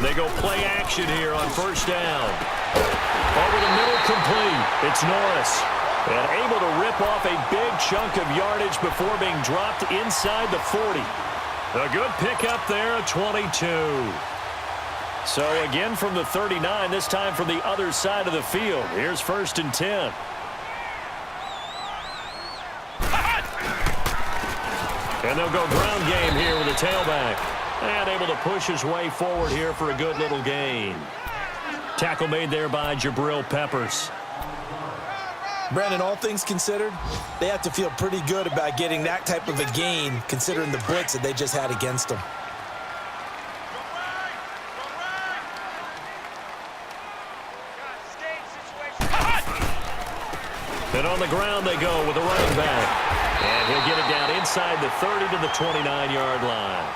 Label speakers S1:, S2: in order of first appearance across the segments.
S1: They go play action here on first down. Over the middle, complete. It's Norris. And able to rip off a big chunk of yardage before being dropped inside the 40. A good pickup there, 22. So again from the 39, this time from the other side of the field. Here's 1st and 10. And they'll go ground game here with a tailback. And able to push his way forward here for a good little gain. Tackle made there by Jabril Peppers.
S2: Brandon, all things considered, they have to feel pretty good about getting that type of a gain considering the blitz that they just had against them.
S1: And on the ground they go with a running back. And he'll get it down inside the 30 to the 29-yard line.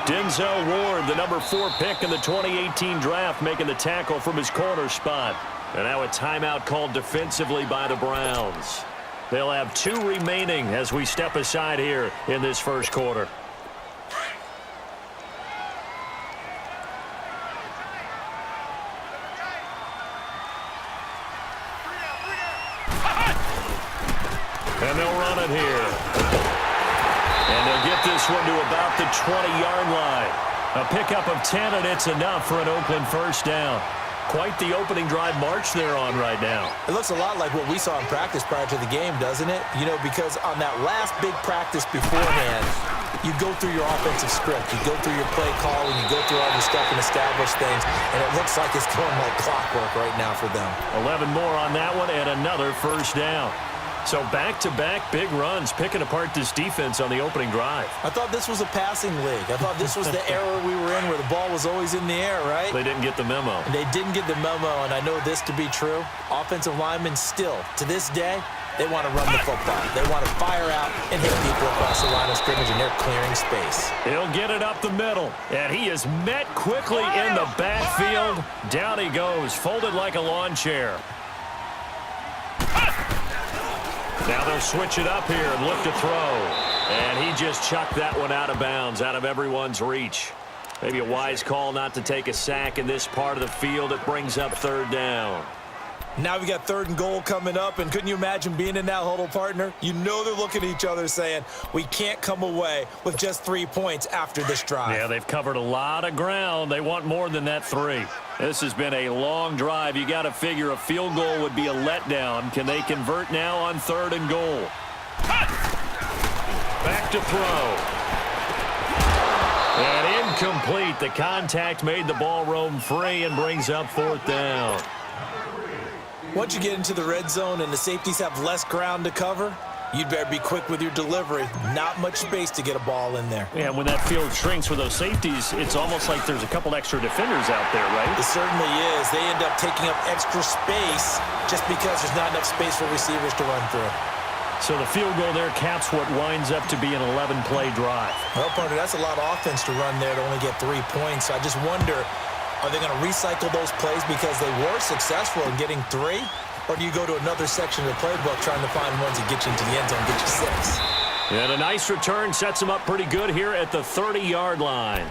S1: Denzel Ward, the number 4 pick in the 2018 draft, making the tackle from his corner spot. And now a timeout called defensively by the Browns. They'll have 2 remaining as we step aside here in this first quarter. And they'll run it here. And they'll get this one to about the 20-yard line. A pickup of 10, and it's enough for an Oakland first down. Quite the opening drive march they're on right now.
S2: It looks a lot like what we saw in practice prior to the game, doesn't it? You know, because on that last big practice beforehand, you go through your offensive script. You go through your play calling. You go through all your stuff and establish things. And it looks like it's going like clockwork right now for them.
S1: 11 more on that one and another first down. So back-to-back big runs, picking apart this defense on the opening drive.
S2: I thought this was a passing league. I thought this was the era we were in where the ball was always in the air, right?
S1: They didn't get the memo.
S2: And they didn't get the memo, and I know this to be true. Offensive linemen still, to this day, they want to run the football. They want to fire out and hit people across the line of scrimmage, and they're clearing space.
S1: He'll get it up the middle, and he is met quickly in the backfield. Down he goes, folded like a lawn chair. Now they'll switch it up here and look to throw. And he just chucked that one out of bounds, out of everyone's reach. Maybe a wise call not to take a sack in this part of the field. It brings up 3rd down.
S2: Now we got 3rd and goal coming up, and couldn't you imagine being in that huddle, partner? You know they're looking at each other saying, we can't come away with just 3 points after this drive.
S1: Yeah, they've covered a lot of ground. They want more than that 3. This has been a long drive. You got to figure a field goal would be a letdown. Can they convert now on 3rd and goal? Back to throw. And incomplete. The contact made the ball roam free and brings up 4th down.
S2: Once you get into the red zone and the safeties have less ground to cover, you'd better be quick with your delivery. Not much space to get a ball in there.
S1: Yeah, when that field shrinks with those safeties, it's almost like there's a couple extra defenders out there, right?
S2: It certainly is. They end up taking up extra space just because there's not enough space for receivers to run through.
S1: So the field goal there caps what winds up to be an 11-play drive.
S2: Well, partner, that's a lot of offense to run there to only get 3 points. So I just wonder, are they going to recycle those plays because they were successful in getting 3? Or do you go to another section of the playbook trying to find ones that get you into the end zone, get you 6?
S1: And a nice return sets them up pretty good here at the 30-yard line.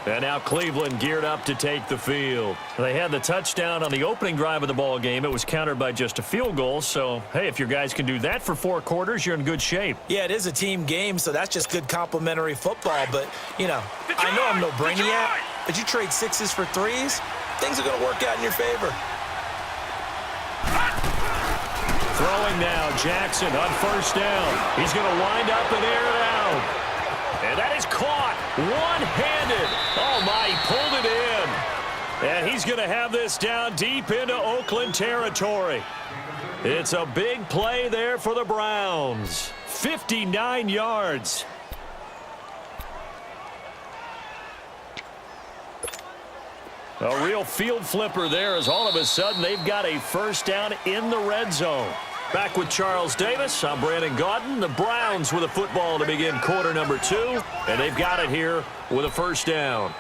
S1: And now Cleveland geared up to take the field. They had the touchdown on the opening drive of the ball game. It was countered by just a field goal. So, hey, if your guys can do that for 4 quarters, you're in good shape.
S2: Yeah, it is a team game, so that's just good complimentary football. But, you know, I know I'm no brainiac, but you trade 6s for 3s, things are going to work out in your favor.
S1: Throwing now, Jackson on first down. He's going to wind up and air it out. And that is caught one-handed. Oh, my, he pulled it in. And he's going to have this down deep into Oakland territory. It's a big play there for the Browns. 59 yards. A real field flipper there as all of a sudden they've got a first down in the red zone. Back with Charles Davis, I'm Brandon Gaudin. The Browns with a football to begin quarter number 2, and they've got it here with a first down.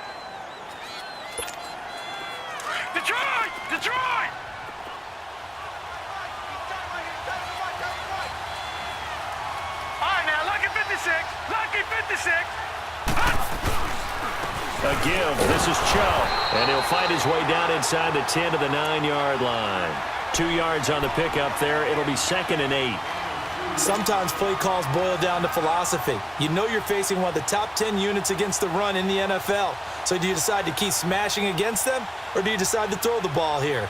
S3: Detroit! Detroit! All right, now, lucky 56. Lucky 56.
S1: A give. This is Cho. And he'll find his way down inside the 10 to the 9-yard line. 2 yards on the pickup there. It'll be 2nd and 8.
S2: Sometimes play calls boil down to philosophy. You know you're facing one of the top 10 units against the run in the NFL. So do you decide to keep smashing against them, or do you decide to throw the ball here?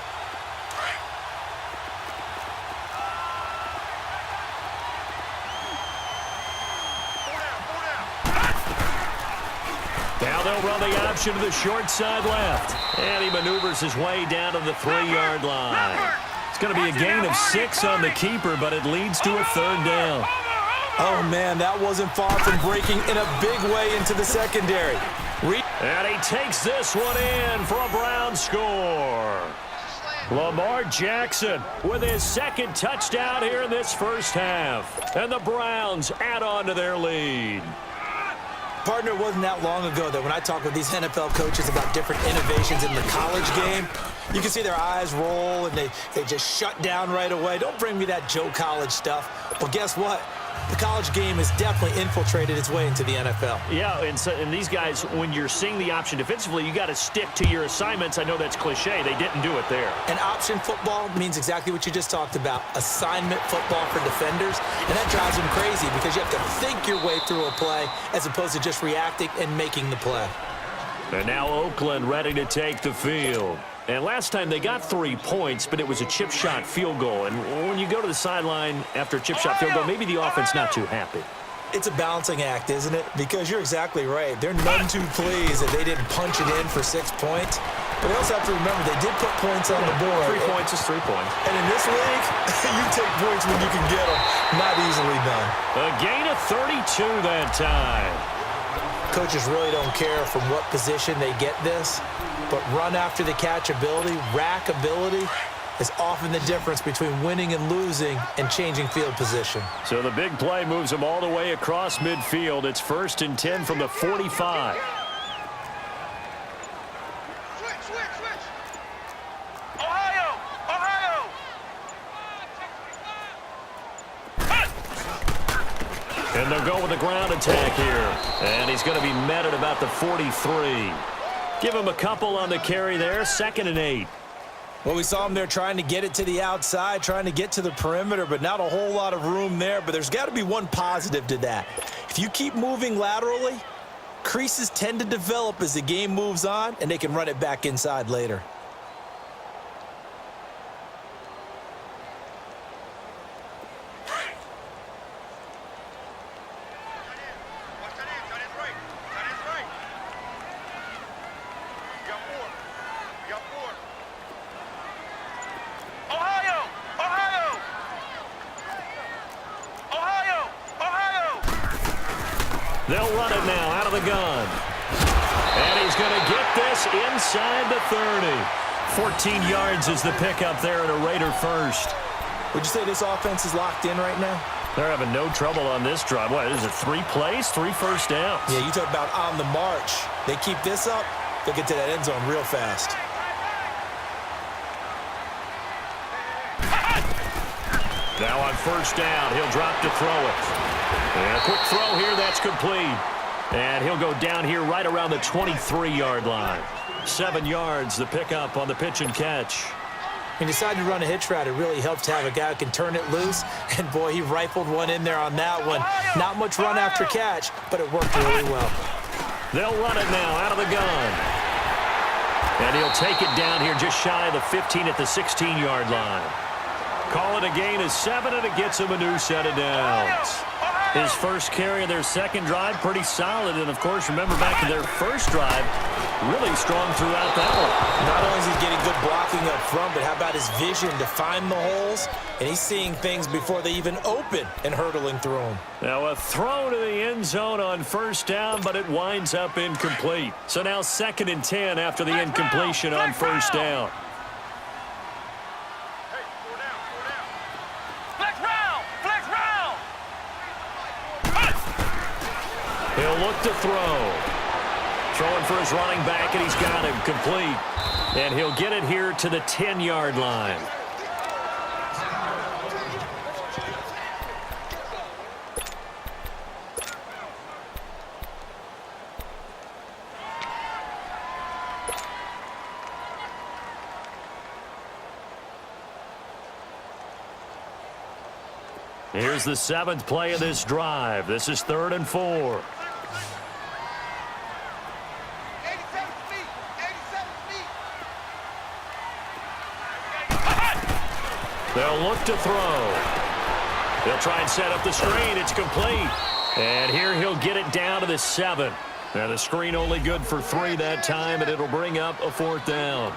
S1: Now they'll run the option to the short side left. And he maneuvers his way down to the 3-yard line. It's going to be a gain of 6 on the keeper, but it leads to a 3rd down.
S2: Oh, man, that wasn't far from breaking in a big way into the secondary.
S1: And he takes this one in for a Brown score. Lamar Jackson with his 2nd touchdown here in this first half. And the Browns add on to their lead.
S2: Partner, it wasn't that long ago that when I talk with these NFL coaches about different innovations in the college game, you can see their eyes roll and they just shut down right away. Don't bring me that Joe College stuff. Well, guess what? The college game has definitely infiltrated its way into the NFL.
S1: Yeah, and these guys, when you're seeing the option defensively, you got to stick to your assignments. I know that's cliche. They didn't do it there.
S2: And option football means exactly what you just talked about, assignment football for defenders. And that drives them crazy because you have to think your way through a play as opposed to just reacting and making the play.
S1: And now Oakland ready to take the field. And last time they got 3 points, but it was a chip shot field goal. And when you go to the sideline after a chip shot field goal, maybe the offense not too happy.
S2: It's a balancing act, isn't it? Because you're exactly right. They're none too pleased that they didn't punch it in for 6 points. But they also have to remember they did put points on the board.
S1: 3 points is 3 points.
S2: And in this league, you take points when you can get them. Not easily done.
S1: A gain of 32 that time.
S2: Coaches really don't care from what position they get this. But run after the catch ability, rack ability, is often the difference between winning and losing and changing field position.
S1: So the big play moves them all the way across midfield. It's 1st and 10 from the 45.
S3: Switch. Ohio.
S1: And they'll go with the ground attack here. And he's going to be met at about the 43. Give him a couple on the carry there. 2nd and 8.
S2: Well, we saw him there trying to get it to the outside, trying to get to the perimeter, but not a whole lot of room there. But there's got to be one positive to that. If you keep moving laterally, creases tend to develop as the game moves on, and they can run it back inside later.
S1: They'll run it now out of the gun. And he's going to get this inside the 30. 14 yards is the pickup there and a Raider first.
S2: Would you say this offense is locked in right now?
S1: They're having no trouble on this drive. What, is it 3 plays, 3 first downs?
S2: Yeah, you talk about on the march. They keep this up, they'll get to that end zone real fast.
S1: Now on 1st down, he'll drop to throw it. And a quick throw here, that's complete. And he'll go down here right around the 23-yard line. 7 yards, the pickup on the pitch and catch.
S2: He decided to run a hitch route. It really helped to have a guy who can turn it loose. And, boy, he rifled one in there on that one. Not much run after catch, but it worked really well.
S1: They'll run it now out of the gun. And he'll take it down here just shy of the 15 at the 16-yard line. Call it a gain of 7, and it gets him a new set of downs. His first carry of their second drive, pretty solid. And, of course, remember back to their first drive, really strong throughout that one.
S2: Not only is he getting good blocking up front, but how about his vision to find the holes? And he's seeing things before they even open and hurdling through them.
S1: Now a throw to the end zone on 1st down, but it winds up incomplete. So now 2nd and 10 after the incompletion on 1st down. He'll look to throw. Throwing for his running back, and he's got him complete. And he'll get it here to the 10-yard line. Here's the 7th play of this drive. This is 3rd and 4.
S3: 87 feet. 87 feet.
S1: They'll look to throw. They'll try and set up the screen. It's complete. And here he'll get it down to the 7. Now the screen only good for 3 that time, and it'll bring up a 4th down.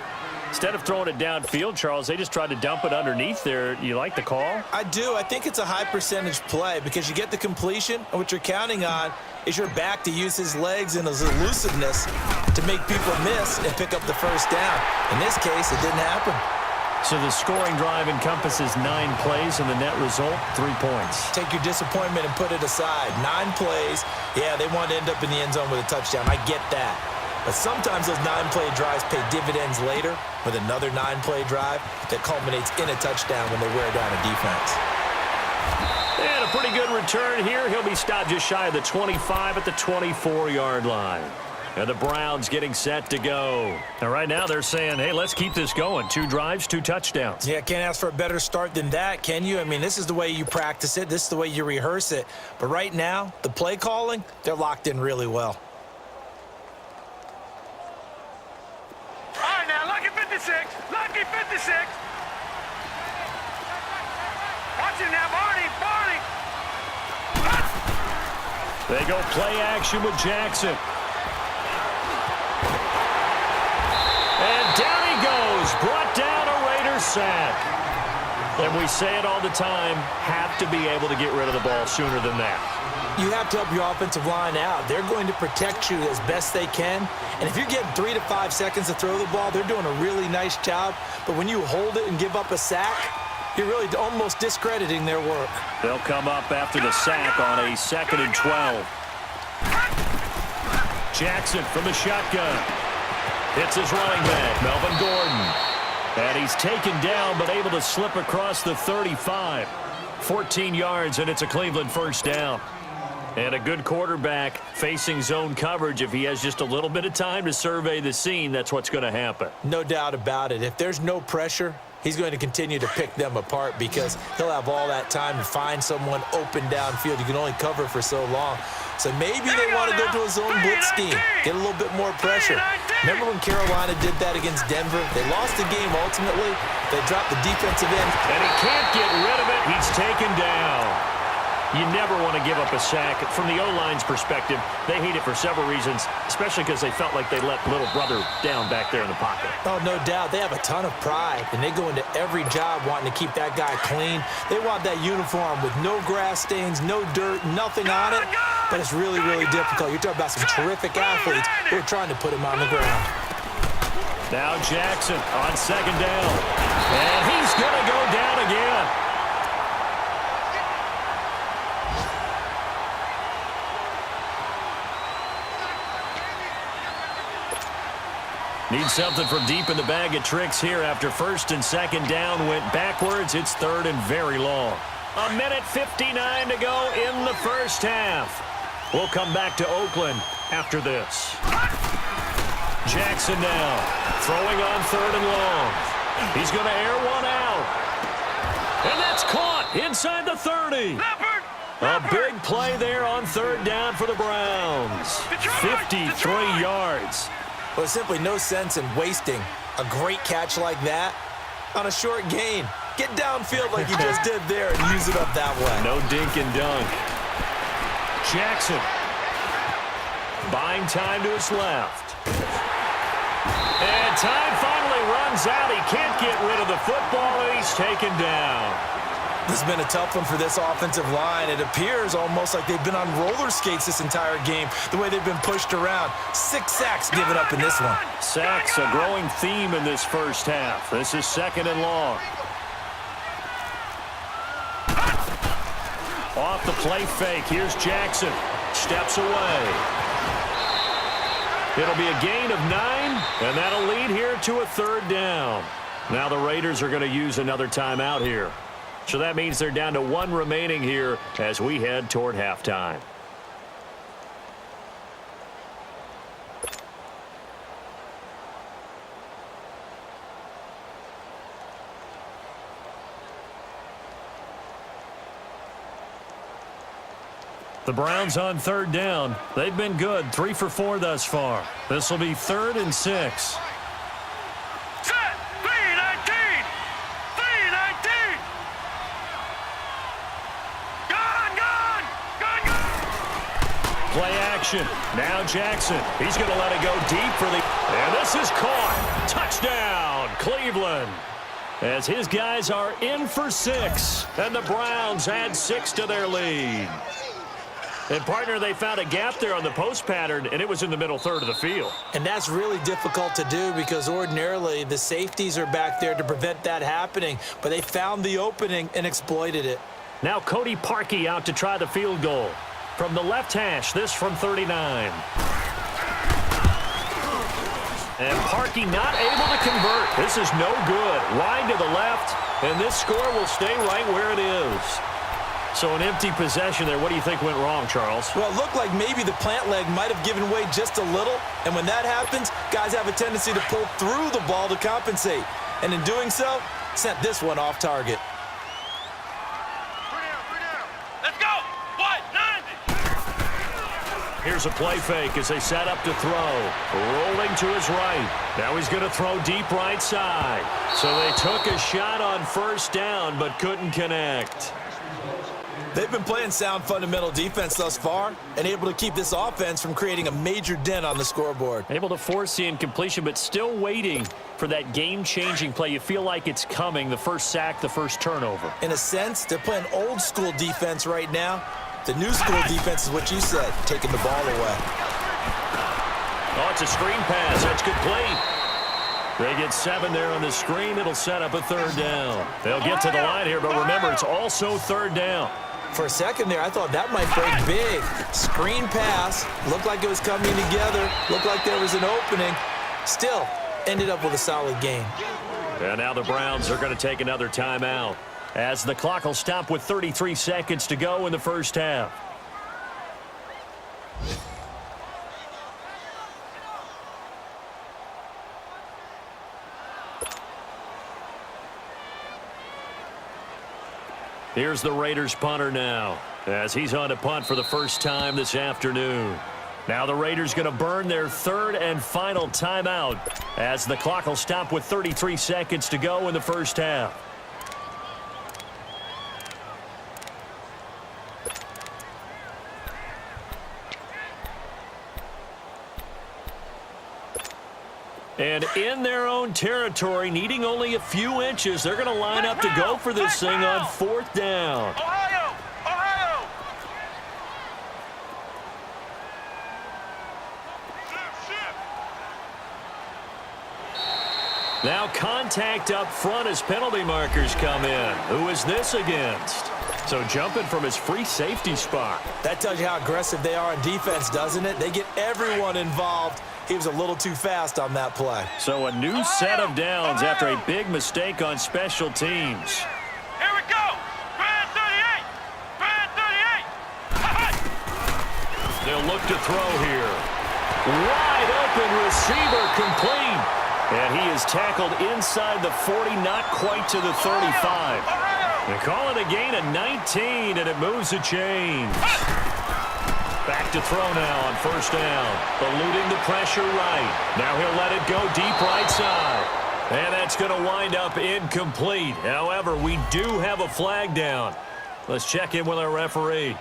S1: Instead of throwing it downfield, Charles, they just tried to dump it underneath there. You like the call?
S2: I do. I think it's a high percentage play because you get the completion, and what you're counting on is your back to use his legs and his elusiveness to make people miss and pick up the 1st down. In this case, it didn't happen.
S1: So the scoring drive encompasses 9 plays, and the net result, 3 points.
S2: Take your disappointment and put it aside. 9 plays. Yeah, they want to end up in the end zone with a touchdown. I get that. But sometimes those 9-play drives pay dividends later with another 9-play drive that culminates in a touchdown when they wear down a defense.
S1: And a pretty good return here. He'll be stopped just shy of the 25 at the 24-yard line. And the Browns getting set to go. And right now they're saying, hey, let's keep this going. 2 drives, 2 touchdowns.
S2: Yeah, can't ask for a better start than that, can you? I mean, this is the way you practice it. This is the way you rehearse it. But right now, the play calling, they're locked in really well.
S3: All right, now, lucky 56. Lucky 56. Watch it now, Barney. Barney.
S1: They go play action with Jackson. And down he goes. Brought down a Raiders sack. And we say it all the time, have to be able to get rid of the ball sooner than that.
S2: You have to help your offensive line out. They're going to protect you as best they can. And if you're getting 3 to 5 seconds to throw the ball, they're doing a really nice job. But when you hold it and give up a sack, you're really almost discrediting their work.
S1: They'll come up after the sack on a 2nd and 12. Jackson from the shotgun. Hits his running back, Melvin Gordon. And he's taken down but able to slip across the 35. 14 yards, and it's a Cleveland 1st down. And a good quarterback facing zone coverage. If he has just a little bit of time to survey the scene, that's what's going to happen.
S2: No doubt about it. If there's no pressure, he's going to continue to pick them apart because he'll have all that time to find someone open downfield. You can only cover for so long. So maybe they want to go to a zone blitz scheme, get a little bit more pressure. Remember when Carolina did that against Denver? They lost the game ultimately. They dropped the defensive end.
S1: And he can't get rid of it. He's taken down. You never want to give up a sack. From the O-line's perspective, they hate it for several reasons, especially because they felt like they let little brother down back there in the pocket.
S2: Oh, no doubt. They have a ton of pride, and they go into every job wanting to keep that guy clean. They want that uniform with no grass stains, no dirt, nothing on it. But it's really, really difficult. You're talking about some terrific athletes who are trying to put him on the ground.
S1: Now Jackson on 2nd down. And he's going to go down again. Need something from deep in the bag of tricks here after 1st and 2nd down went backwards. It's 3rd and very long. 1:59 to go in the 1st half. We'll come back to Oakland after this. Jackson now throwing on 3rd and long. He's going to air one out. And that's caught inside the 30. A big play there on 3rd down for the Browns. 53 yards.
S2: Well, simply no sense in wasting a great catch like that on a short gain. Get downfield like you just did there and use it up that way.
S1: No dink and dunk. Jackson buying time to his left. And time finally runs out. He can't get rid of the football, and he's taken down.
S2: This has been a tough one for this offensive line. It appears almost like they've been on roller skates this entire game, the way they've been pushed around. 6 sacks given up in this one.
S1: Sacks, a growing theme in this 1st half. This is 2nd and long. Off the play fake. Here's Jackson. Steps away. It'll be a gain of 9, and that'll lead here to a 3rd down. Now the Raiders are going to use another timeout here. So that means they're down to 1 remaining here as we head toward halftime. The Browns on third down. They've been good, 3 for 4 thus far. This will be 3rd and 6.
S3: Set! 3-19! 3-19! Gone!
S1: Play action. Now Jackson. He's going to let it go deep for the... And this is caught. Touchdown, Cleveland. As his guys are in for 6. And the Browns add 6 to their lead. And, partner, they found a gap there on the post pattern, and it was in the middle third of the field.
S2: And that's really difficult to do because ordinarily the safeties are back there to prevent that happening. But they found the opening and exploited it.
S1: Now Cody Parkey out to try the field goal. From the left hash, this from 39. And Parkey not able to convert. This is no good. Wide to the left, and this score will stay right where it is. So an empty possession there. What do you think went wrong, Charles?
S2: Well, it looked like maybe the plant leg might have given way just a little. And when that happens, guys have a tendency to pull through the ball to compensate. And in doing so, sent this one off target.
S3: 3 down. Let's go! What? 90!
S1: Here's a play fake as they set up to throw. Rolling to his right. Now he's going to throw deep right side. So they took a shot on first down but couldn't connect.
S2: They've been playing sound fundamental defense thus far and able to keep this offense from creating a major dent on the scoreboard.
S1: Able to force the incompletion, but still waiting for that game-changing play. You feel like it's coming, the first sack, the first turnover.
S2: In a sense, they're playing old-school defense right now. The new-school defense is what you said, taking the ball away.
S1: Oh, it's a screen pass. That's complete. They get 7 there on the screen. It'll set up a third down. They'll get to the line here, but remember, it's also third down.
S2: For a second there, I thought that might break big. Screen pass. Looked like it was coming together. Looked like there was an opening. Still, ended up with a solid game.
S1: And now the Browns are going to take another timeout as the clock will stop with 33 seconds to go in the first half. Here's the Raiders punter now as he's on to punt for the first time this afternoon. Now the Raiders going to burn their 3rd and final timeout as the clock will stop with 33 seconds to go in the first half. And in their own territory, needing only a few inches, they're going to line up to go for this thing on 4th down.
S3: Ohio! Ohio!
S1: Now contact up front as penalty markers come in. Who is this against? So jumping from his free safety spot.
S2: That tells you how aggressive they are on defense, doesn't it? They get everyone involved. He was a little too fast on that play.
S1: So a new set of downs after a big mistake on special teams.
S3: Here we go! Grand 38! Grand 38!
S1: They'll look to throw here. Wide open receiver complete. And he is tackled inside the 40, not quite to the 35. They call it a gain of 19, and it moves the chains. Back to throw now on first down. Eluding the pressure right. Now he'll let it go deep right side. And that's going to wind up incomplete. However, we do have a flag down. Let's check in with our referee.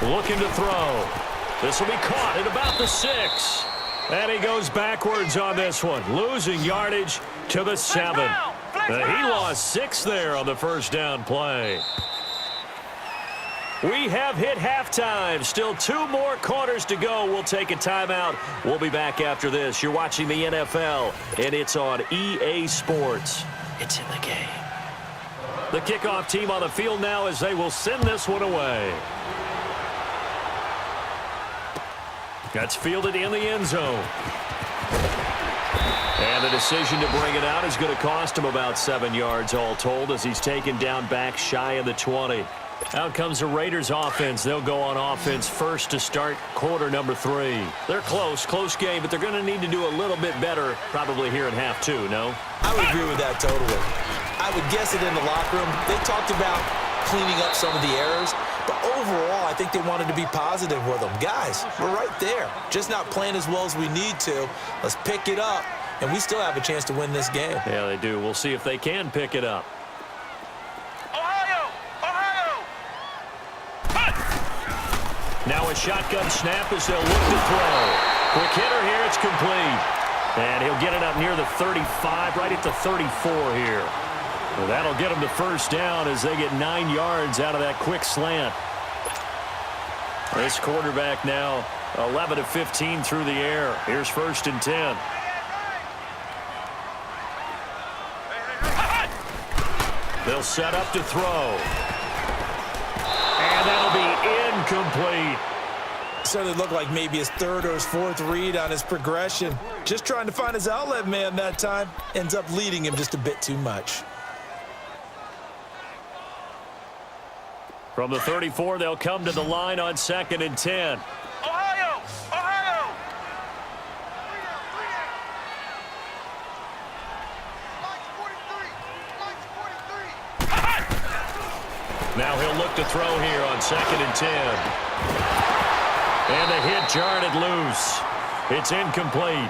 S1: Looking to throw. This will be caught at about the 6. And he goes backwards on this one, losing yardage to the 7. He lost 6 there on the first down play. We have hit halftime. Still 2 more quarters to go. We'll take a timeout. We'll be back after this. You're watching the NFL, and it's on EA Sports. It's in the game. The kickoff team on the field now as they will send this one away. That's fielded in the end zone. And the decision to bring it out is going to cost him about 7 yards all told as he's taken down back shy of the 20. Out comes the Raiders offense. They'll go on offense first to start quarter number 3. They're close game, but they're going to need to do a little bit better probably here in half 2, no?
S2: I would agree with that totally. I would guess it in the locker room. They talked about cleaning up some of the errors, but overall I think they wanted to be positive with them. Guys, we're right there. Just not playing as well as we need to. Let's pick it up, and we still have a chance to win this game.
S1: Yeah, they do. We'll see if they can pick it up. Now a shotgun snap as they'll look to throw. Quick hitter here, it's complete. And he'll get it up near the 35, right at the 34 here. Well, that'll get them the first down as they get 9 yards out of that quick slant. This quarterback now 11 of 15 through the air. Here's 1st and 10. They'll set up to throw. And that'll be incomplete.
S2: Certainly looked like maybe his 3rd or his 4th read on his progression. Just trying to find his outlet man that time. Ends up leading him just a bit too much.
S1: From the 34, they'll come to the line on 2nd and 10.
S3: Ohio! Ohio!
S1: Now he'll look to throw here on 2nd and 10. And the hit jarred it loose. It's incomplete.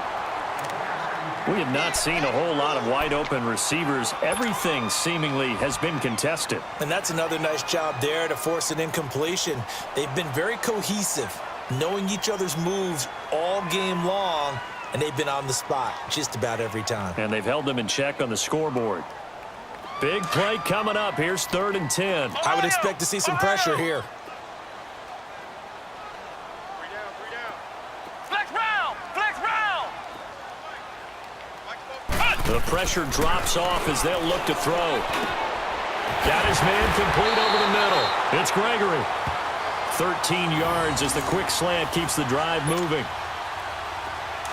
S1: We have not seen a whole lot of wide-open receivers. Everything seemingly has been contested.
S2: And that's another nice job there to force an incompletion. They've been very cohesive, knowing each other's moves all game long, and they've been on the spot just about every time.
S1: And they've held them in check on the scoreboard. Big play coming up. Here's 3rd and 10.
S2: I would expect to see some pressure here.
S1: The pressure drops off as they'll look to throw. Got his man complete over the middle. It's Gregory. 13 yards as the quick slant keeps the drive moving.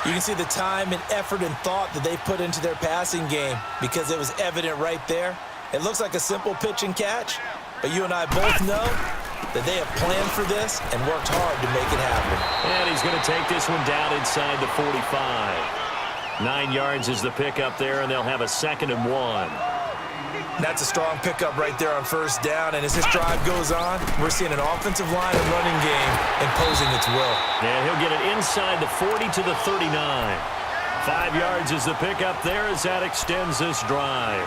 S2: You can see the time and effort and thought that they put into their passing game because it was evident right there. It looks like a simple pitch and catch, but you and I both know that they have planned for this and worked hard to make it happen.
S1: And he's going to take this one down inside the 45. 9 yards is the pickup there, and they'll have a 2nd and 1.
S2: That's a strong pickup right there on 1st down, and as this drive goes on, we're seeing an offensive line and running game imposing its will.
S1: And he'll get it inside the 40 to the 39. 5 yards is the pickup there as that extends this drive.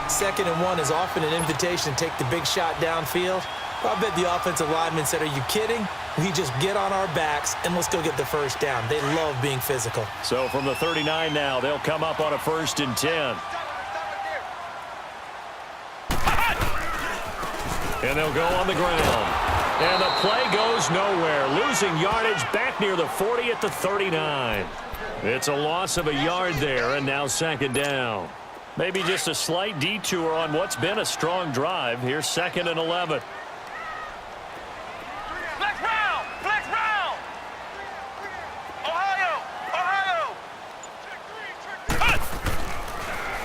S2: 2nd and 1 is often an invitation to take the big shot downfield. I bet the offensive lineman said, are you kidding? We just get on our backs and let's go get the 1st down. They love being physical.
S1: So from the 39 now, they'll come up on a 1st and 10. And they'll go on the ground. And the play goes nowhere. Losing yardage back near the 40 at the 39. It's a loss of a yard there, and now 2nd down. Maybe just a slight detour on what's been a strong drive. Here's 2nd and 11.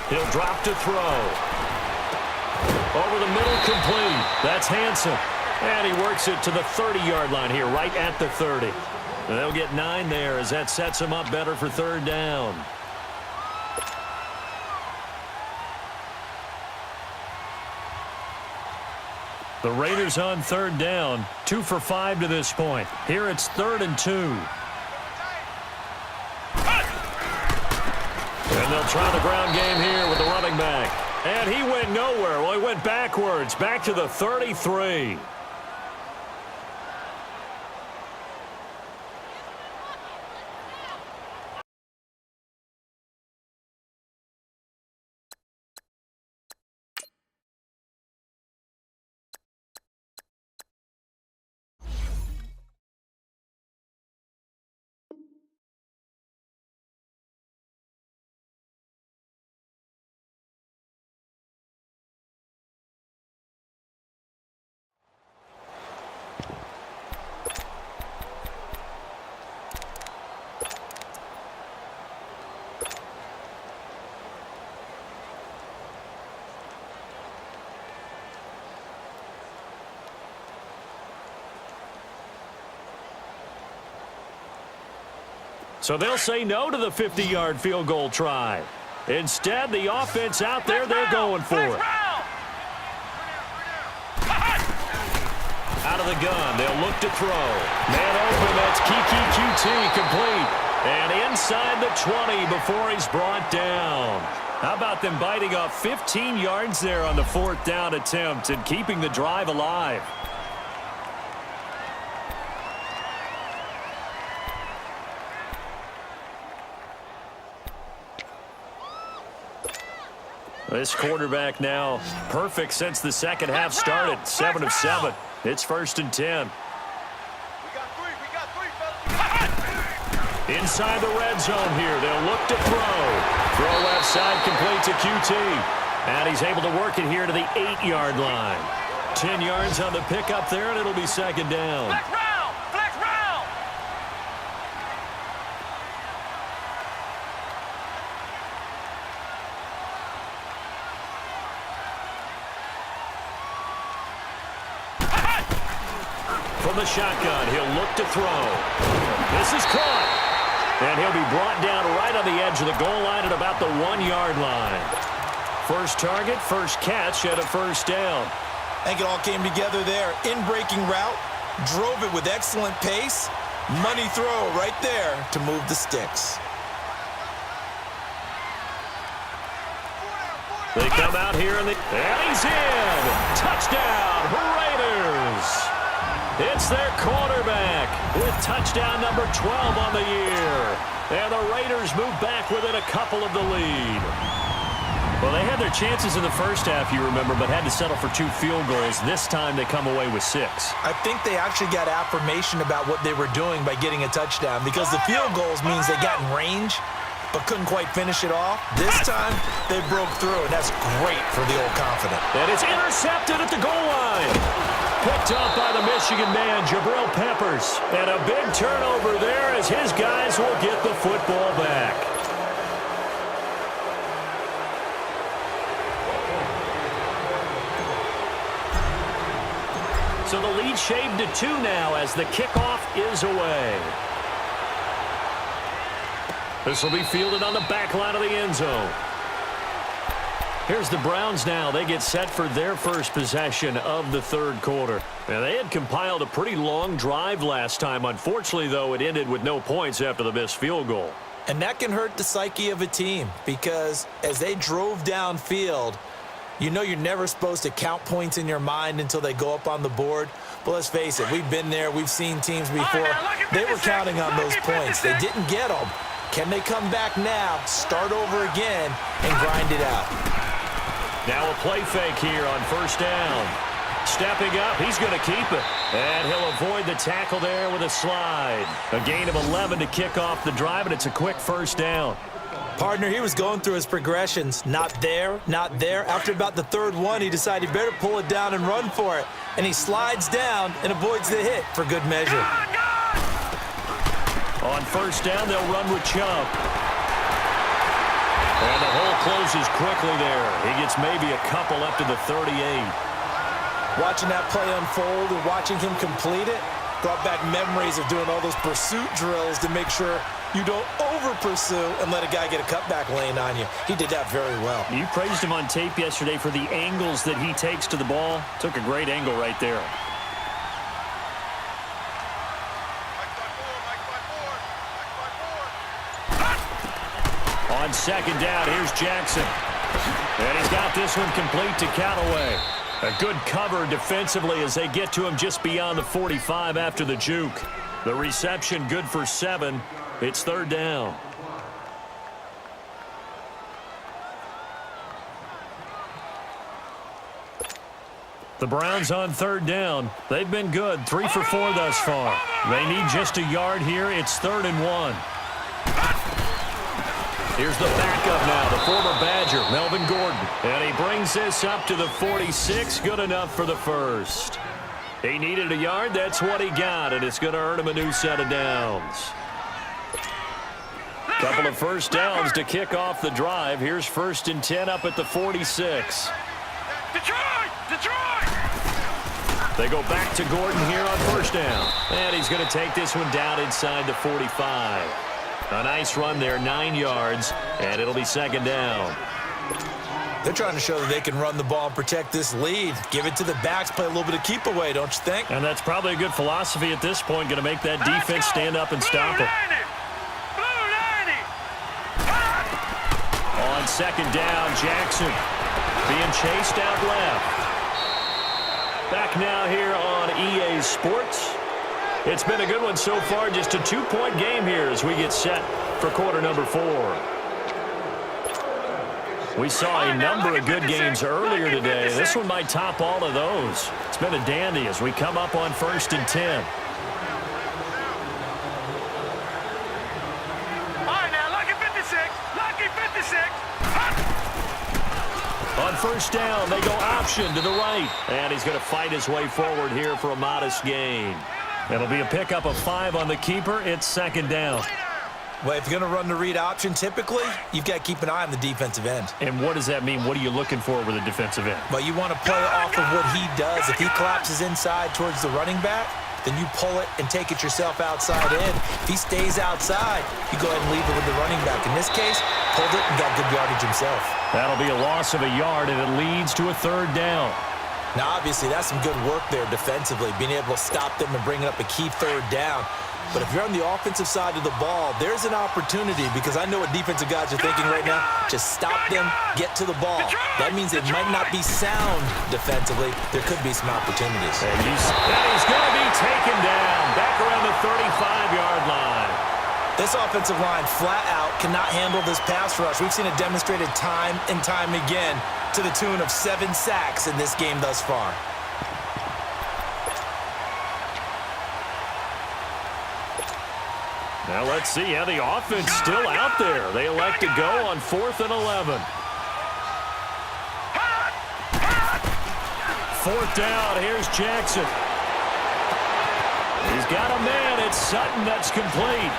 S1: He'll drop to throw. Over the middle, complete. That's Hanson. And he works it to the 30-yard line here, right at the 30. And they'll get 9 there as that sets him up better for 3rd down. The Raiders on 3rd down, 2 for 5 to this point. Here it's 3rd and 2. And they'll try the ground game here with the running back. And he went nowhere. Well, he went backwards, back to the 33. So they'll say no to the 50-yard field goal try. Instead, the offense out there, they're going for it. Out of the gun, they'll look to throw. Man open, that's Kiki QT complete. And inside the 20 before he's brought down. How about them biting off 15 yards there on the 4th down attempt and keeping the drive alive? This quarterback now perfect since the second half started. 7 of 7. It's 1st and 10.
S3: We got three, fellas.
S1: Inside the red zone here. They'll look to throw. Throw left side complete to QT. And he's able to work it here to the 8-yard line. 10 yards on the pickup there, and it'll be 2nd down.
S3: Flex round! Flex round!
S1: From the shotgun, he'll look to throw. This is caught. And he'll be brought down right on the edge of the goal line at about the 1-yard line. First target, first catch, and a 1st down.
S2: I think it all came together there. In-breaking route, drove it with excellent pace. Money throw right there to move the sticks.
S1: They come out here, and he's in. Touchdown, Raiders. It's their quarterback with touchdown number 12 on the year. And the Raiders move back within a couple of the lead. Well, they had their chances in the first half, you remember, but had to settle for 2 field goals. This time they come away with 6.
S2: I think they actually got affirmation about what they were doing by getting a touchdown, because the field goals means they got in range but couldn't quite finish it off. This time, they broke through, and that's great for the old confident.
S1: And it's intercepted at the goal line. Picked up by the Michigan man, Jabril Peppers. And a big turnover there as his guys will get the football back. So the lead shaved to 2 now as the kickoff is away. This will be fielded on the back line of the end zone. Here's the Browns now. They get set for their first possession of the 3rd quarter. Now, they had compiled a pretty long drive last time. Unfortunately, though, it ended with no points after the missed field goal.
S2: And that can hurt the psyche of a team, because as they drove downfield, you know you're never supposed to count points in your mind until they go up on the board. But let's face it, we've been there. We've seen teams before. They were counting on those points. They didn't get them. Can they come back now, start over again, and grind it out?
S1: Now a play fake here on 1st down. Stepping up, he's going to keep it. And he'll avoid the tackle there with a slide. A gain of 11 to kick off the drive, and it's a quick 1st down.
S2: Partner, he was going through his progressions. Not there, not there. After about the 3rd one, he decided he better pull it down and run for it. And he slides down and avoids the hit for good measure.
S1: On 1st down, they'll run with Chubb. And the hole closes quickly there. He gets maybe a couple up to the 38.
S2: Watching that play unfold and watching him complete it brought back memories of doing all those pursuit drills to make sure you don't over-pursue and let a guy get a cutback lane on you. He did that very well.
S1: You praised him on tape yesterday for the angles that he takes to the ball. Took a great angle right there. On 2nd down, here's Jackson. And he's got this one complete to Callaway. A good cover defensively as they get to him just beyond the 45 after the juke. The reception good for 7. It's 3rd down. The Browns on 3rd down. They've been good, 3 for 4 thus far. They need just a yard here. It's 3rd and 1. Here's the backup now, the former Badger, Melvin Gordon. And he brings this up to the 46, good enough for the 1st. He needed a yard, that's what he got, and it's going to earn him a new set of downs. Couple of 1st downs to kick off the drive. Here's 1st and 10 up at the 46.
S3: Detroit! Detroit!
S1: They go back to Gordon here on 1st down. And he's going to take this one down inside the 45. A nice run there, 9 yards, and it'll be second down.
S2: They're trying to show that they can run the ball and protect this lead. Give it to the backs, play a little bit of keep away, don't you think?
S1: And that's probably a good philosophy at this point, going to make that defense stand up and stop it. On second down, Jackson being chased out left. Back now here on EA Sports. It's been a good one so far, just a 2-point game here as we get set for quarter number 4. We saw a number of good games earlier today. This one might top all of those. It's been a dandy as we come up on 1st and 10.
S3: All right, now, lucky 56. Lucky 56.
S1: On first down, they go option to the right. And he's going to fight his way forward here for a modest gain. It'll be a pickup of 5 on the keeper. It's second down.
S2: Well, if you're going to run the read option, typically, you've got to keep an eye on the defensive end.
S1: And what does that mean? What are you looking for with a defensive end?
S2: Well, you want to play off of what he does. If he collapses inside towards the running back, then you pull it and take it yourself outside in. If he stays outside, you go ahead and leave it with the running back. In this case, pulled it and got good yardage himself.
S1: That'll be a loss of a yard, and it leads to a third down.
S2: Now, obviously, that's some good work there defensively, being able to stop them and bringing up a key third down. But if you're on the offensive side of the ball, there's an opportunity because I know what defensive guys are thinking right now. Just stop them, get to the ball. That means it might not be sound defensively. There could be some opportunities.
S1: And he's going to be taken down back around the 35-yard line.
S2: This offensive line flat out cannot handle this pass rush. We've seen it demonstrated time and time again to the tune of 7 sacks in this game thus far.
S1: Now let's see how the offense still out there. They elect to go on 4th and 11. 4th down, here's Jackson. He's got a man, it's Sutton, that's complete.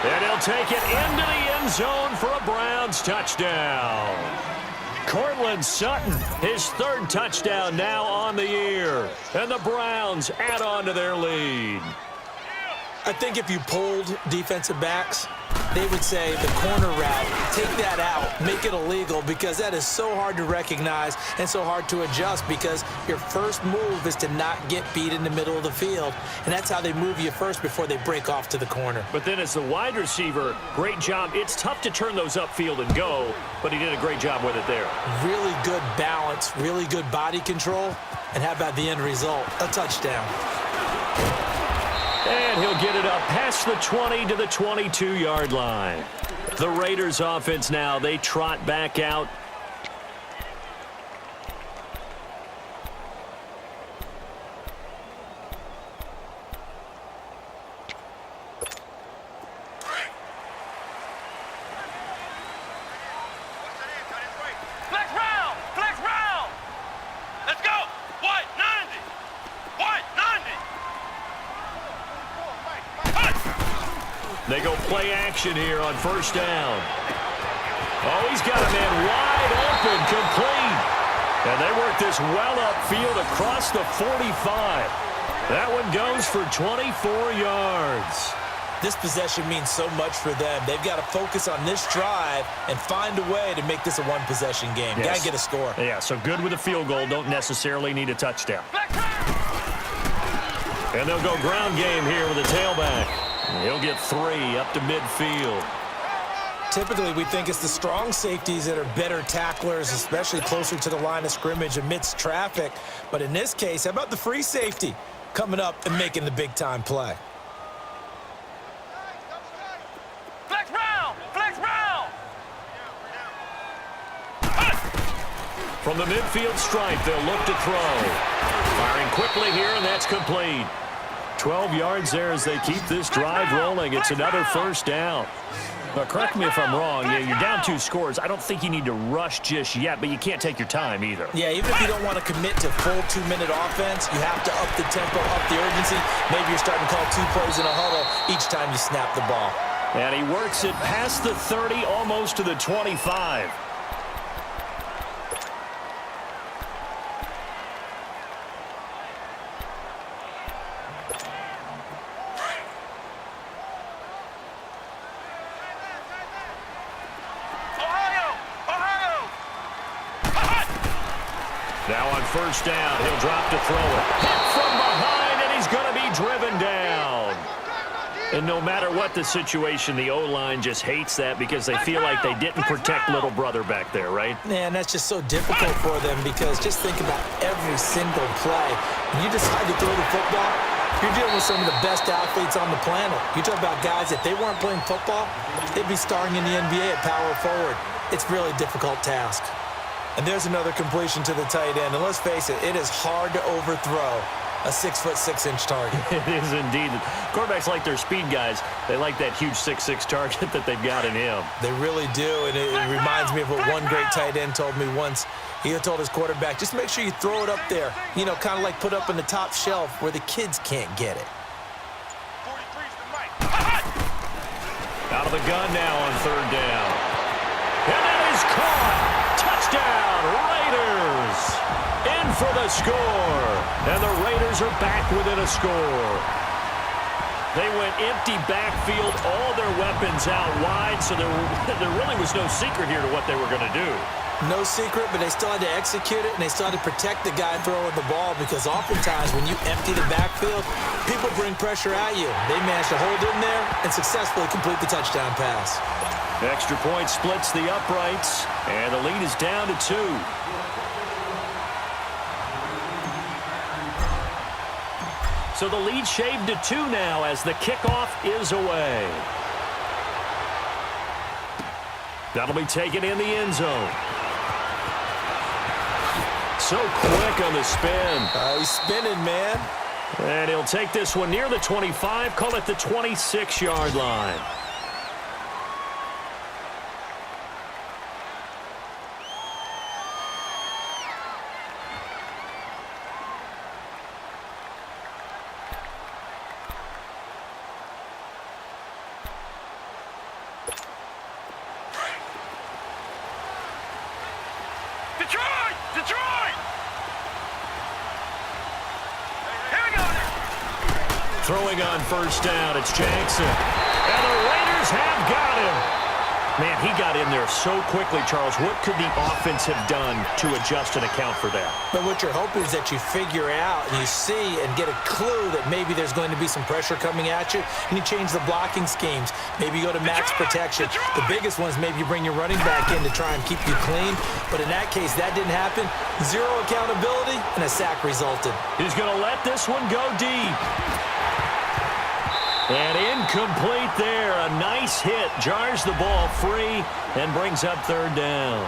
S1: And he'll take it into the end zone for a Browns touchdown. Cortland Sutton, his 3rd touchdown now on the year. And the Browns add on to their lead.
S2: I think if you polled defensive backs, they would say the corner route, take that out, make it illegal, because that is so hard to recognize and so hard to adjust because your first move is to not get beat in the middle of the field, and that's how they move you first before they break off to the corner.
S1: But then as the wide receiver, great job. It's tough to turn those upfield and go, but he did a great job with it there.
S2: Really good balance, really good body control, and how about the end result? A touchdown.
S1: And he'll get it up past the 20 to the 22-yard line. The Raiders offense now, they trot back out.
S3: Flex round! Flex round! Let's go! White 90! White 90!
S1: They go play action here on first down. Oh, he's got a man wide open, complete. And they work this well upfield across the 45. That one goes for 24 yards.
S2: This possession means so much for them. They've got to focus on this drive and find a way to make this a one-possession game.
S1: Yes.
S2: Got to get a score.
S1: Yeah, so good with a field goal. Don't necessarily need a touchdown. And they'll go ground game here with a tailback. He'll get 3 up to midfield.
S2: Typically, we think it's the strong safeties that are better tacklers, especially closer to the line of scrimmage amidst traffic. But in this case, how about the free safety coming up and making the big-time play?
S3: Flex round! Flex round!
S1: From the midfield stripe, they'll look to throw. Firing quickly here, and that's complete. 12 yards there as they keep this drive rolling. It's another first down. Now, correct me if I'm wrong. Yeah, you're down 2 scores. I don't think you need to rush just yet, but you can't take your time either.
S2: Yeah, even if you don't want to commit to full 2-minute offense, you have to up the tempo, up the urgency. Maybe you're starting to call 2 plays in a huddle each time you snap the ball.
S1: And he works it past the 30, almost to the 25. Now on first down, he'll drop to throw it. Hit from behind, and he's going to be driven down. And no matter what the situation, the O-line just hates that because they feel like they didn't protect little brother back there, right?
S2: Man, that's just so difficult for them because just think about every single play. When you decide to throw the football, you're dealing with some of the best athletes on the planet. You talk about guys, if they weren't playing football, they'd be starring in the NBA at power forward. It's a really difficult task. And there's another completion to the tight end. And let's face it, it is hard to overthrow a 6'6" target.
S1: It is indeed. Quarterbacks like their speed guys. They like that huge 6'6" target that they've got in him.
S2: They really do, and it reminds me of what one great tight end told me once. He told his quarterback, just make sure you throw it up there, you know, kind of like put up on the top shelf where the kids can't get it.
S1: Out of the gun now on third down. And that is caught. Touchdown, Raiders. In for the score. And the Raiders are back within a score. They went empty backfield, all their weapons out wide, so there really was no secret here to what they were going to do.
S2: No secret, but they still had to execute it, and they still had to protect the guy throwing the ball because oftentimes when you empty the backfield, people bring pressure at you. They managed to hold in there and successfully complete the touchdown pass.
S1: Extra point splits the uprights, and the lead is down to 2. So the lead shaved to 2 now as the kickoff is away. That'll be taken in the end zone. So quick on the spin.
S2: He's spinning, man.
S1: And he'll take this one near the 25, call it the 26-yard line.
S3: Detroit! Here we go!
S1: Throwing on first down, it's Jackson. And the Raiders have got him. Man, he got in there so quickly, Charles. What could the offense have done to adjust and account for that?
S2: But what you're hoping is that you figure out and you see and get a clue that maybe there's going to be some pressure coming at you, and you change the blocking schemes. Maybe you go to max protection. The biggest one is maybe you bring your running back in to try and keep you clean. But in that case, that didn't happen. Zero accountability, and a sack resulted.
S1: He's going to let this one go deep. And incomplete there. A nice hit. Jars the ball free and brings up third down.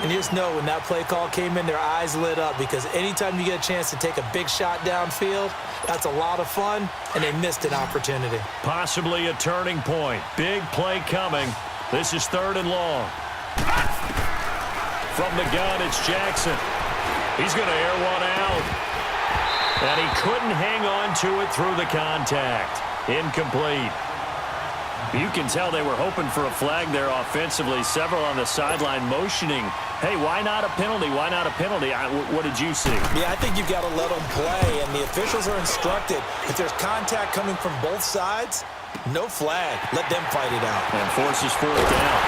S2: And you just know when that play call came in, their eyes lit up because anytime you get a chance to take a big shot downfield, that's a lot of fun, and they missed an opportunity.
S1: Possibly a turning point. Big play coming. This is third and long. From the gun, it's Jackson. He's going to air one out. And he couldn't hang on to it through the contact. Incomplete. You can tell they were hoping for a flag there offensively. Several on the sideline motioning. Hey, why not a penalty? Why not a penalty? What did you see?
S2: Yeah, I think you've got to let them play, and the officials are instructed. If there's contact coming from both sides, no flag. Let them fight it out.
S1: And forces fourth down.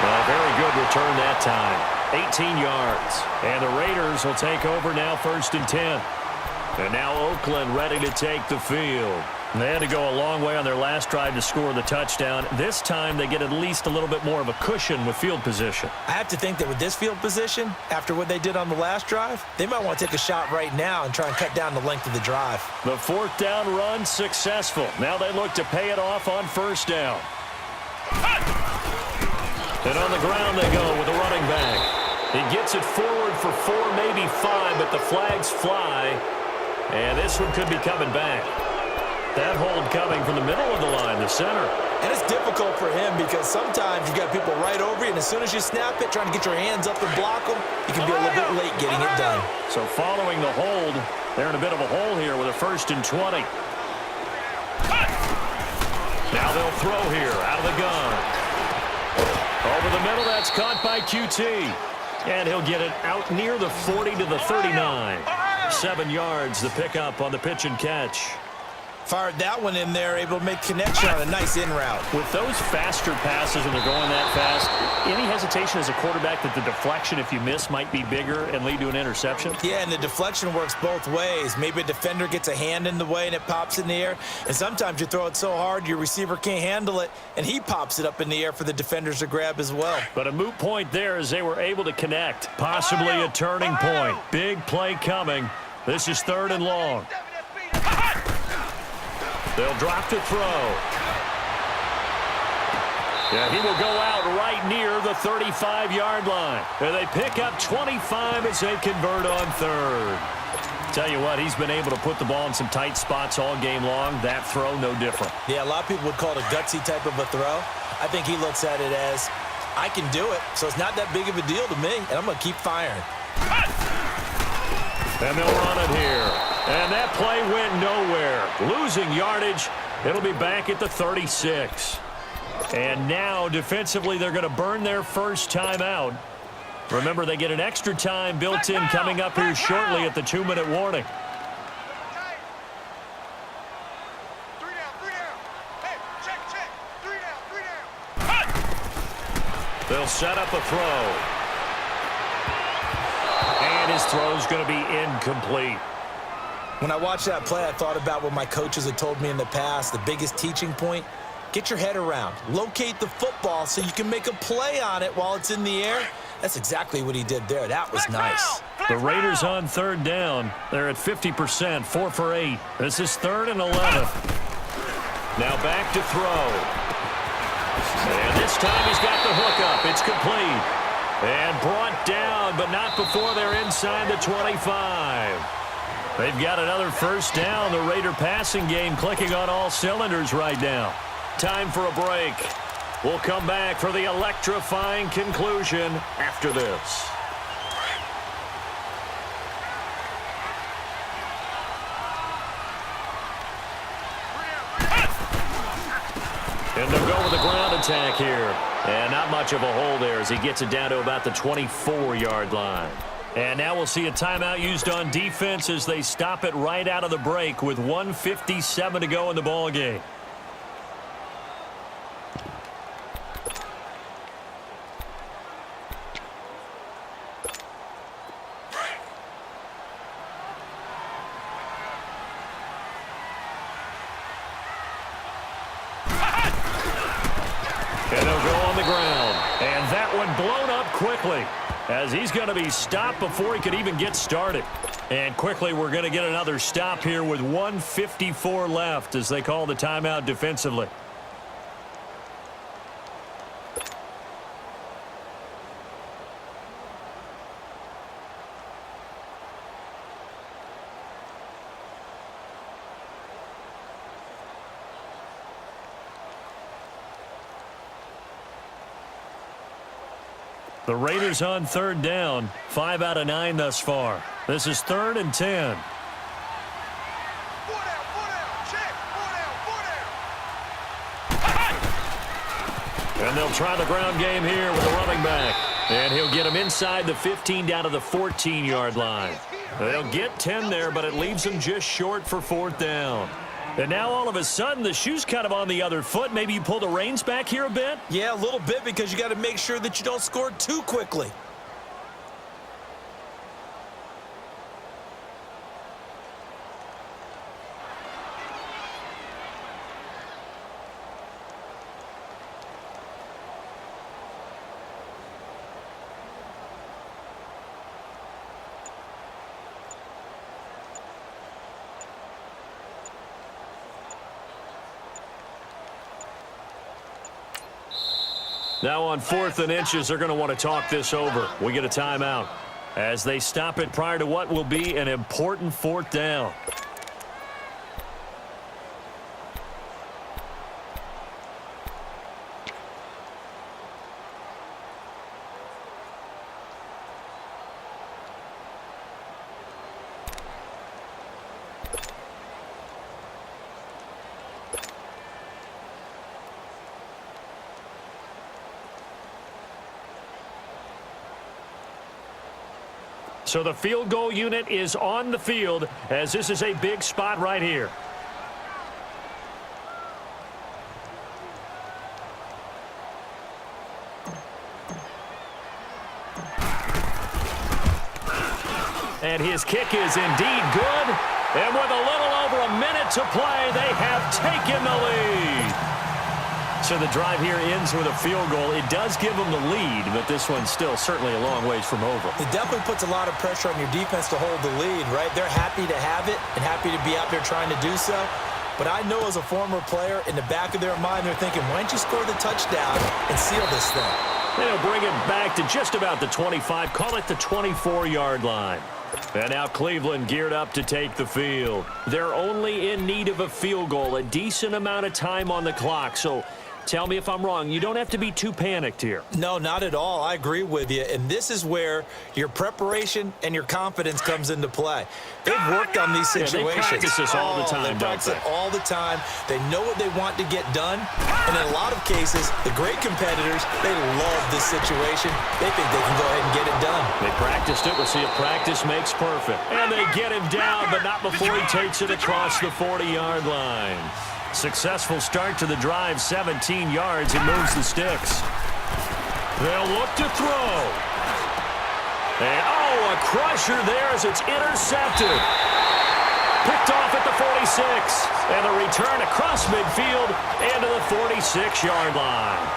S1: Well, very good return that time. 18 yards. And the Raiders will take over now, 1st and 10. And now Oakland ready to take the field. They had to go a long way on their last drive to score the touchdown. This time they get at least a little bit more of a cushion with field position.
S2: I have to think that with this field position, after what they did on the last drive, they might want to take a shot right now and try and cut down the length of the drive.
S1: The 4th down run successful. Now they look to pay it off on 1st down. And on the ground they go with the running back. He gets it forward for 4, maybe 5, but the flags fly. And this one could be coming back. That hold coming from the middle of the line, the center.
S2: And it's difficult for him because sometimes you've got people right over you, and as soon as you snap it, trying to get your hands up and block them, you can be a little bit late getting it done.
S1: So following the hold, they're in a bit of a hole here with a 1st and 20. Now they'll throw here out of the gun. Over the middle, that's caught by QT. And he'll get it out near the 40 to the 39. 7 yards, the pickup on the pitch and catch.
S2: Fired that one in there, able to make connection on a nice in route.
S1: With those faster passes when they're going that fast, any hesitation as a quarterback that the deflection, if you miss, might be bigger and lead to an interception?
S2: Yeah, and the deflection works both ways. Maybe a defender gets a hand in the way and it pops in the air. And sometimes you throw it so hard your receiver can't handle it, and he pops it up in the air for the defenders to grab as well.
S1: But a moot point there as they were able to connect. Possibly a turning point. Big play coming. This is 3rd and long. They'll drop to throw. Yeah, he will go out right near the 35-yard line. And they pick up 25 as they convert on 3rd. Tell you what, he's been able to put the ball in some tight spots all game long. That throw, no different.
S2: Yeah, a lot of people would call it a gutsy type of a throw. I think he looks at it as, I can do it, so it's not that big of a deal to me, and I'm going to keep firing.
S1: And they'll run it here. And that play went nowhere. Losing yardage. It'll be back at the 36. And now, defensively, they're going to burn their first timeout. Remember, they get an extra time built in coming up here shortly at the 2-minute warning.
S3: 3 down. Hey, check. 3 down.
S1: They'll set up a throw. And his throw's going to be incomplete.
S2: When I watched that play, I thought about what my coaches had told me in the past. The biggest teaching point, get your head around. Locate the football so you can make a play on it while it's in the air. That's exactly what he did there. That was nice.
S1: The Raiders on 3rd down. They're at 50%, 4 for 8. This is 3rd and 11. Now back to throw. And this time he's got the hook up. It's complete. And brought down, but not before they're inside the 25. They've got another first down. The Raider passing game clicking on all cylinders right now. Time for a break. We'll come back for the electrifying conclusion after this. And they'll go with the ground attack here. And not much of a hole there as he gets it down to about the 24-yard line. And now we'll see a timeout used on defense as they stop it right out of the break with 1:57 to go in the ball game. And they'll go on the ground. And that one blown up quickly as he's going to be stopped before he could even get started. And quickly we're going to get another stop here with 1:54 left as they call the timeout defensively. The Raiders on 3rd down, 5 out of 9 thus far. This is 3rd and 10.
S3: 4 down. Check. 4 down.
S1: And they'll try the ground game here with the running back. And he'll get him inside the 15 down to the 14-yard line. They'll get 10 there, but it leaves them just short for 4th down. And now all of a sudden the shoe's kind of on the other foot. Maybe you pull the reins back here a bit?
S2: Yeah, a little bit because you got to make sure that you don't score too quickly.
S1: Now on 4th and inches, they're going to want to talk this over. We get a timeout as they stop it prior to what will be an important 4th down. So the field goal unit is on the field as this is a big spot right here. And his kick is indeed good. And with a little over a minute to play, they have taken the lead. So the drive here ends with a field goal. It does give them the lead, but this one's still certainly a long ways from over.
S2: It definitely puts a lot of pressure on your defense to hold the lead, right? They're happy to have it and happy to be out there trying to do so. But I know as a former player, in the back of their mind, they're thinking, why don't you score the touchdown and seal this thing?
S1: They'll bring it back to just about the 25, call it the 24-yard line. And now Cleveland geared up to take the field. They're only in need of a field goal, a decent amount of time on the clock. So tell me if I'm wrong. You don't have to be too panicked here.
S2: No, not at all. I agree with you. And this is where your preparation and your confidence comes into play. They've worked on these situations.
S1: Yeah, they practice this all the time,
S2: They practice it all the time. They know what they want to get done. And in a lot of cases, the great competitors, they love this situation. They think they can go ahead and get it done.
S1: They practiced it. We'll see if practice makes perfect. And they get him down, but not before he takes it across the 40-yard line. Successful start to the drive, 17 yards. He moves the sticks. They'll look to throw. And, a crusher there as it's intercepted. Picked off at the 46. And a return across midfield into the 46-yard line.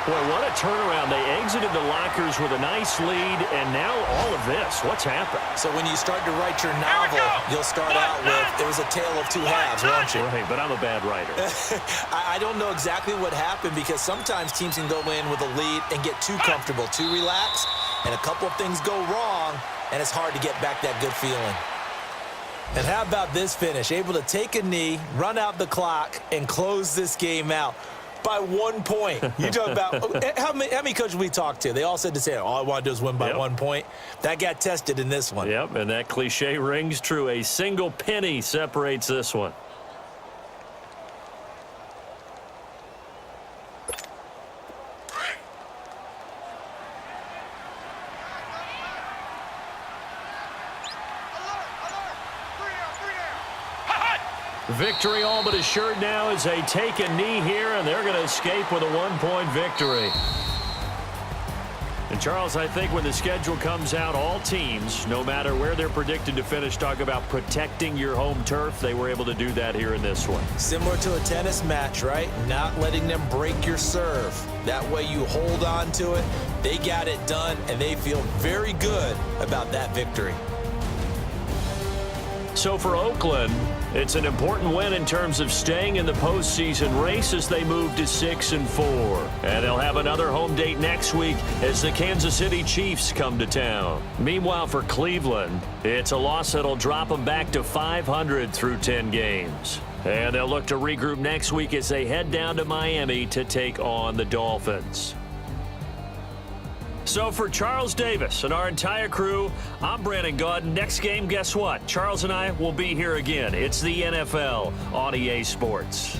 S1: Boy, what a turnaround. They exited the lockers with a nice lead, and now all of this. What's happened?
S2: So when you start to write your novel, you'll start out with, it was a tale of two halves, won't you?
S1: Right, but I'm a bad writer.
S2: I don't know exactly what happened because sometimes teams can go in with a lead and get too comfortable, too relaxed, and a couple of things go wrong, and it's hard to get back that good feeling. And how about this finish? Able to take a knee, run out the clock, and close this game out. By 1 point. You talk about how many coaches we talked to? They all said the same. All I want to do is win by 1 point. That got tested in this one.
S1: Yep, and that cliche rings true. A single penny separates this one. Victory all but assured now as they take a knee here, and they're going to escape with a 1-point victory. And, Charles, I think when the schedule comes out, all teams, no matter where they're predicted to finish, talk about protecting your home turf. They were able to do that here in this one.
S2: Similar to a tennis match, right? Not letting them break your serve. That way you hold on to it. They got it done, and they feel very good about that victory.
S1: So for Oakland, it's an important win in terms of staying in the postseason race as they move to 6-4. And they'll have another home date next week as the Kansas City Chiefs come to town. Meanwhile, for Cleveland, it's a loss that'll drop them back to 500 through 10 games. And they'll look to regroup next week as they head down to Miami to take on the Dolphins. So for Charles Davis and our entire crew, I'm Brandon Gaudin. Next game, guess what? Charles and I will be here again. It's the NFL on EA Sports.